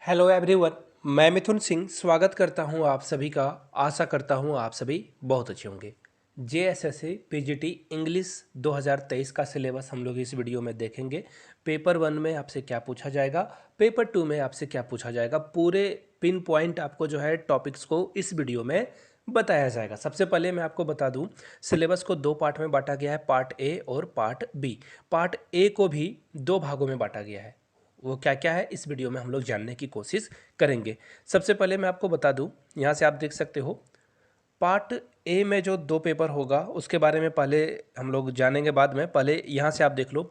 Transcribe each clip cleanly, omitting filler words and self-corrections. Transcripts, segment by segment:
Hello everyone. मैं मिथुन सिंह स्वागत करता हूं आप सभी का। आशा करता हूं आप सभी बहुत अच्छे होंगे। जेएसएससी पीजीटी इंग्लिश 2023 का सिलेबस हम लोग इस वीडियो में देखेंगे। पेपर 1 में आपसे क्या पूछा जाएगा, पेपर 2 में आपसे क्या पूछा जाएगा, पूरे पिन पॉइंट आपको जो है टॉपिक्स को इस वीडियो में बताया जाएगा। सबसे पहले मैं आपको बता दूं, सिलेबस को दो पार्ट में बांटा गया है, पार्ट ए और पार्ट बी। पार्ट ए को भी दो भागों में बांटा गया है। वो क्या क्या है इस वीडियो में हम लोग जानने की कोशिश करेंगे। सबसे पहले मैं आपको बता दूं, यहाँ से आप देख सकते हो पार्ट ए में जो दो पेपर होगा उसके बारे में पहले हम लोग जानेंगे बाद में। पहले यहाँ से आप देख लो,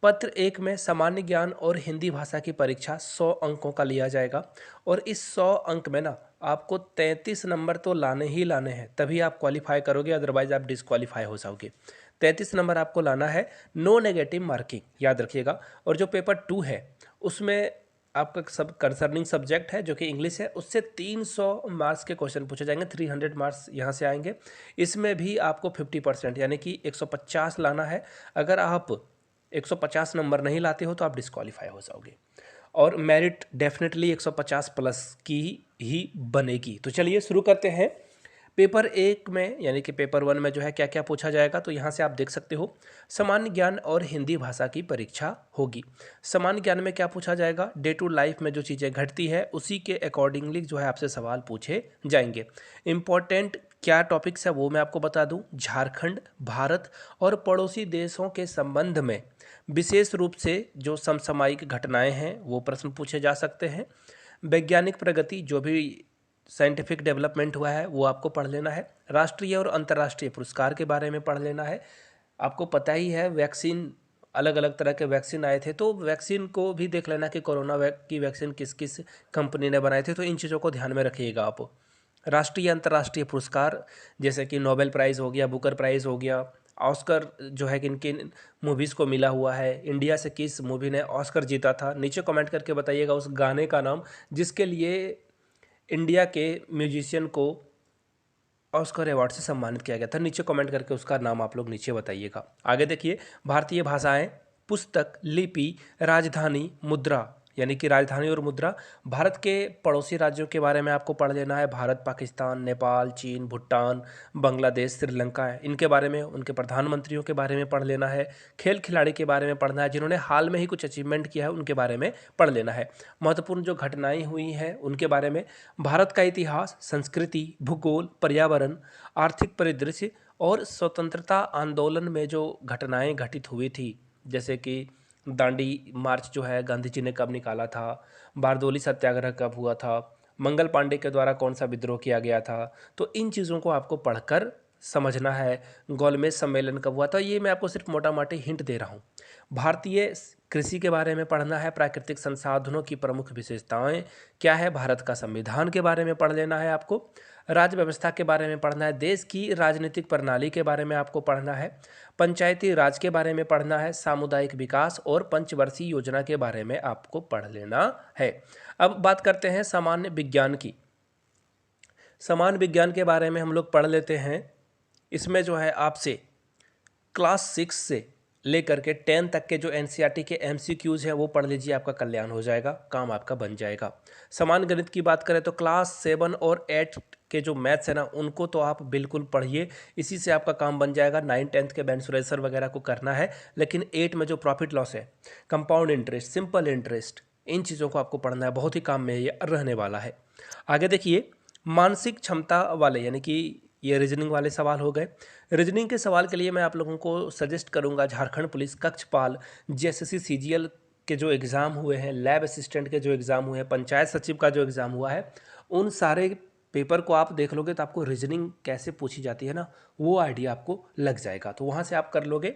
पत्र एक में सामान्य ज्ञान और हिंदी भाषा की परीक्षा 100 अंकों का लिया जाएगा और इस 100 अंक में ना आपको 33 नंबर तो लाने ही लाने हैं, तभी आप क्वालिफाई करोगे, अदरवाइज आप डिस्क्वालीफाई हो जाओगे। 33 नंबर आपको लाना है, नो नेगेटिव मार्किंग, याद रखिएगा। और जो पेपर 2 है उसमें आपका सब कंसर्निंग सब्जेक्ट है जो कि इंग्लिश है, उससे 300 मार्क्स के क्वेश्चन पूछे जाएंगे, 300 मार्क्स यहाँ से आएंगे। इसमें भी आपको 50% यानी कि 150 लाना है। अगर आप 150 नंबर नहीं लाते हो तो आप डिस्क्वालीफाई हो जाओगे और मेरिट डेफिनेटली 150 प्लस की ही बनेगी। तो चलिए शुरू करते हैं। पेपर एक में यानी कि पेपर 1 में जो है क्या क्या पूछा जाएगा, तो यहाँ से आप देख सकते हो सामान्य ज्ञान और हिंदी भाषा की परीक्षा होगी। सामान्य ज्ञान में क्या पूछा जाएगा, डे टू लाइफ में जो चीज़ें घटती है उसी के अकॉर्डिंगली जो है आपसे सवाल पूछे जाएंगे। इम्पॉर्टेंट क्या टॉपिक्स है वो मैं आपको बता दूं, झारखंड, भारत और पड़ोसी देशों के संबंध में विशेष रूप से जो समसामयिक घटनाएं हैं वो प्रश्न पूछे जा सकते हैं। वैज्ञानिक प्रगति, जो भी साइंटिफिक डेवलपमेंट हुआ है वो आपको पढ़ लेना है। राष्ट्रीय और अंतर्राष्ट्रीय पुरस्कार के बारे में पढ़ लेना है। आपको पता ही है वैक्सीन, अलग अलग तरह के वैक्सीन आए थे, तो वैक्सीन को भी देख लेना कि कोरोना की वैक्सीन किस किस कंपनी ने बनाए थे, तो इन चीज़ों को ध्यान में रखिएगा आप। राष्ट्रीय अंतर्राष्ट्रीय पुरस्कार जैसे कि नोबेल प्राइज़ हो गया, बुकर प्राइज़ हो गया, ऑस्कर जो है किन किन मूवीज़ को मिला हुआ है, इंडिया से किस मूवी ने ऑस्कर जीता था, नीचे कमेंट करके बताइएगा उस गाने का नाम जिसके लिए इंडिया के म्यूजिशियन को ऑस्कर अवार्ड से सम्मानित किया गया था। नीचे कमेंट करके उसका नाम आप लोग नीचे बताइएगा। आगे देखिए, भारतीय भाषाएं, पुस्तक, लिपि, राजधानी, मुद्रा यानी कि राजधानी और मुद्रा। भारत के पड़ोसी राज्यों के बारे में आपको पढ़ लेना है, भारत, पाकिस्तान, नेपाल, चीन, भूटान, बांग्लादेश, श्रीलंका है, इनके बारे में, उनके प्रधानमंत्रियों के बारे में पढ़ लेना है। खेल खिलाड़ी के बारे में पढ़ना है, जिन्होंने हाल में ही कुछ अचीवमेंट किया है उनके बारे में पढ़ लेना है। महत्वपूर्ण जो घटनाएं हुई हैं उनके बारे में, भारत का इतिहास, संस्कृति, भूगोल, पर्यावरण, आर्थिक परिदृश्य और स्वतंत्रता आंदोलन में जो घटनाएं घटित हुई थी, जैसे कि दांडी मार्च जो है गांधी जी ने कब निकाला था, बारदोली सत्याग्रह कब हुआ था, मंगल पांडे के द्वारा कौन सा विद्रोह किया गया था, तो इन चीज़ों को आपको पढ़कर समझना है। गोलमेज सम्मेलन कब हुआ था, ये मैं आपको सिर्फ मोटा मोटी हिंट दे रहा हूँ। भारतीय कृषि के बारे में पढ़ना है, प्राकृतिक संसाधनों की प्रमुख विशेषताएं क्या है, भारत का संविधान के बारे में पढ़ लेना है आपको, राज्य व्यवस्था के बारे में पढ़ना है, देश की राजनीतिक प्रणाली के बारे में आपको पढ़ना है, पंचायती राज के बारे में पढ़ना है, सामुदायिक विकास और पंचवर्षीय योजना के बारे में आपको पढ़ लेना है। अब बात करते हैं सामान्य विज्ञान की। सामान्य विज्ञान के बारे में हम लोग पढ़ लेते हैं। इसमें जो है आपसे क्लास 6 से लेकर के 10 तक के जो एनसीईआरटी के एमसीक्यूज हैं वो पढ़ लीजिए, आपका कल्याण हो जाएगा, काम आपका बन जाएगा। समान गणित की बात करें तो क्लास 7 और 8 के जो मैथ्स है ना उनको तो आप बिल्कुल पढ़िए, इसी से आपका काम बन जाएगा। 9 10th के बेंसुरेसर वगैरह को करना है, लेकिन 8 में जो प्रॉफिट लॉस है, कंपाउंड इंटरेस्ट, सिंपल इंटरेस्ट, इन चीज़ों को आपको पढ़ना है, बहुत ही काम में ये रहने वाला है। आगे देखिए, मानसिक क्षमता वाले यानी कि ये रीजनिंग वाले सवाल हो गए। रीजनिंग के सवाल के लिए मैं आप लोगों को सजेस्ट करूंगा झारखंड पुलिस कक्षपाल, जेएसएससी सीजीएल के जो एग्ज़ाम हुए हैं, लैब असिस्टेंट के जो एग्ज़ाम हुए हैं, पंचायत सचिव का जो एग्ज़ाम हुआ है, उन सारे पेपर को आप देख लोगे तो आपको रीजनिंग कैसे पूछी जाती है ना वो आइडिया आपको लग जाएगा, तो वहाँ से आप कर लोगे।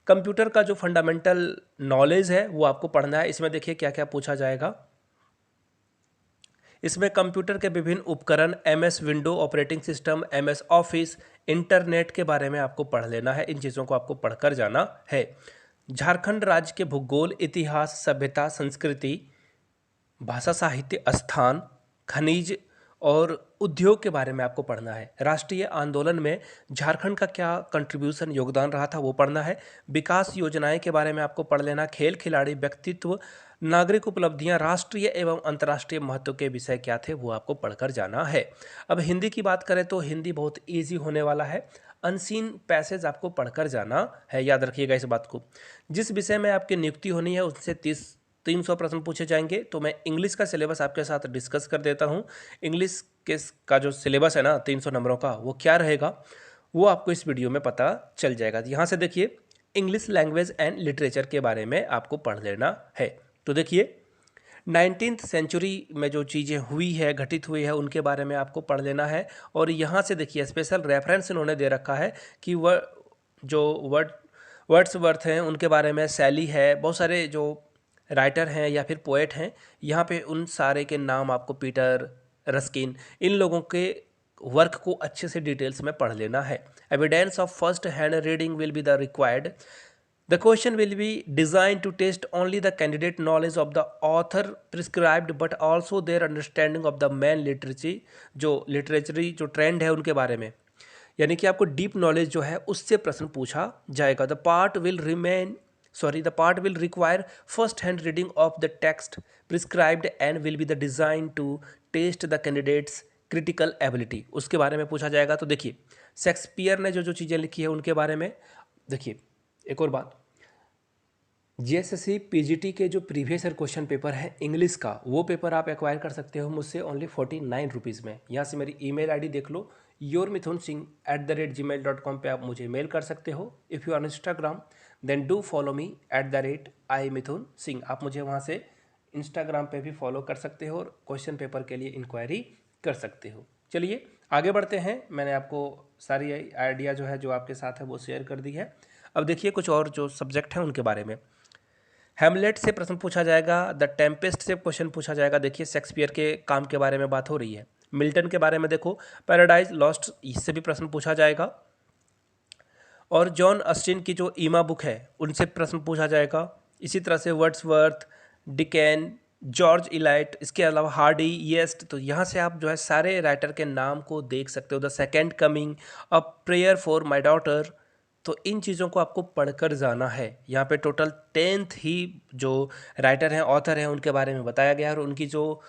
कंप्यूटर का जो फंडामेंटल नॉलेज है वो आपको पढ़ना है। इसमें देखिए क्या क्या पूछा जाएगा। इसमें कंप्यूटर के विभिन्न उपकरण, MS window operating system, MS office, internet के बारे में आपको पढ़ लेना है, इन चीज़ों को आपको पढ़कर जाना है। झारखंड राज्य के भूगोल, इतिहास, सभ्यता, संस्कृति, भाषा, साहित्य, स्थान, खनिज और उद्योग के बारे में आपको पढ़ना है। राष्ट्रीय आंदोलन में झारखंड का क्या कंट्रीब्यूशन योगदान रहा था वो पढ़ना है। विकास योजनाएं के बारे में आपको पढ़ लेना। खेल खिलाड़ी व्यक्तित्व, नागरिक उपलब्धियां, राष्ट्रीय एवं अंतर्राष्ट्रीय महत्व के विषय क्या थे वो आपको पढ़कर जाना है। अब हिंदी की बात करें तो हिंदी बहुत ईजी होने वाला है। अनसीन पैसेज आपको पढ़कर जाना है, याद रखिएगा इस बात को। जिस विषय में आपकी नियुक्ति होनी है उससे 300 प्रश्न पूछे जाएंगे। तो मैं इंग्लिश का सिलेबस आपके साथ डिस्कस कर देता हूँ। इंग्लिश का जो सिलेबस है ना 300 नंबरों का, वो क्या रहेगा वो आपको इस वीडियो में पता चल जाएगा। यहाँ से देखिए, इंग्लिश लैंग्वेज एंड लिटरेचर के बारे में आपको पढ़ लेना है। तो देखिए 19th सेंचुरी में जो चीज़ें हुई है, घटित हुई है, उनके बारे में आपको पढ़ लेना है। और यहाँ से देखिए स्पेशल रेफरेंस इन्होंने दे रखा है कि वर्ड्सवर्थ हैं उनके बारे में, शैली है, बहुत सारे जो राइटर हैं या फिर पोएट हैं, यहाँ पे उन सारे के नाम आपको, पीटर रस्किन, इन लोगों के वर्क को अच्छे से डिटेल्स में पढ़ लेना है। Evidence of first hand reading will be the required. The question will be designed to test only the candidate knowledge of the author prescribed but also their understanding of the main literature, जो लिटरेचरी जो trend है उनके बारे में, यानी कि आपको deep knowledge जो है उससे प्रश्न पूछा जाएगा। The part will require first hand reading of the text prescribed and will be the designed to test the candidates critical ability, उसके बारे में पूछा जाएगा। तो देखिए शेक्सपियर ने जो चीज़ें लिखी है उनके बारे में देखिए। एक और बात, जीएसएससी पीजीटी के जो प्रीवियस ईयर क्वेश्चन पेपर है इंग्लिश का, वो पेपर आप एक्वायर कर सकते हो मुझसे ओनली 49 रुपीज़ में। यहाँ से मेरी ईमेल आईडी देख लो, yourmithunsingh@gmail.com पे आप मुझे मेल कर सकते हो। If you are Instagram then do follow me @imithunsingh। आप मुझे वहाँ से इंस्टाग्राम पे भी फॉलो कर सकते हो और क्वेश्चन पेपर के लिए इंक्वायरी कर सकते हो। चलिए आगे बढ़ते हैं। मैंने आपको सारी आइडिया जो है जो आपके साथ है वो शेयर कर दी है। अब देखिए कुछ और जो सब्जेक्ट हैं उनके बारे में। हैमलेट से प्रश्न पूछा जाएगा, द टेम्पेस्ट से क्वेश्चन पूछा जाएगा। देखिए शेक्सपियर के काम के बारे में बात हो रही है। मिल्टन के बारे में देखो, पैराडाइज लॉस्ट, इससे भी प्रश्न पूछा जाएगा। और जॉन ऑस्टिन की जो ईमा बुक है उनसे प्रश्न पूछा जाएगा। इसी तरह से वर्ड्सवर्थ, डिकेन, जॉर्ज इलाइट, इसके अलावा हार्डी, येस्ट। तो यहाँ से आप जो है सारे राइटर के नाम को देख सकते हो। The second coming, a prayer for my daughter. तो इन चीज़ों को आपको पढ़कर जाना है। यहाँ पे टोटल 10th ही जो राइटर हैं, ऑथर हैं, उनके बारे में बताया गया है और उनकी जो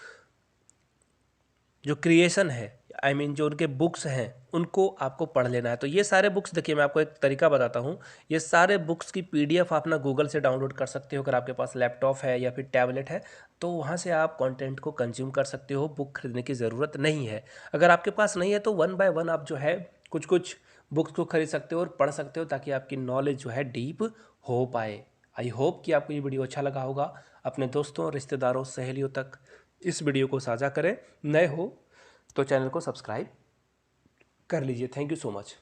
क्रिएशन है, जो उनके बुक्स हैं उनको आपको पढ़ लेना है। तो ये सारे बुक्स देखिए, मैं आपको एक तरीका बताता हूँ। ये सारे बुक्स की PDF आप ना गूगल से डाउनलोड कर सकते हो। अगर आपके पास लैपटॉप है या फिर टैबलेट है तो वहाँ से आप कंटेंट को कंज्यूम कर सकते हो। बुक खरीदने की ज़रूरत नहीं है। अगर आपके पास नहीं है तो 1 बाय 1 आप जो है कुछ कुछ बुक्स को खरीद सकते हो और पढ़ सकते हो, ताकि आपकी नॉलेज जो है डीप हो पाए। आई होप कि आपको ये वीडियो अच्छा लगा होगा। अपने दोस्तों, रिश्तेदारों, सहेलियों तक इस वीडियो को साझा करें। नए हो तो चैनल को सब्सक्राइब कर लीजिए। Thank you so much.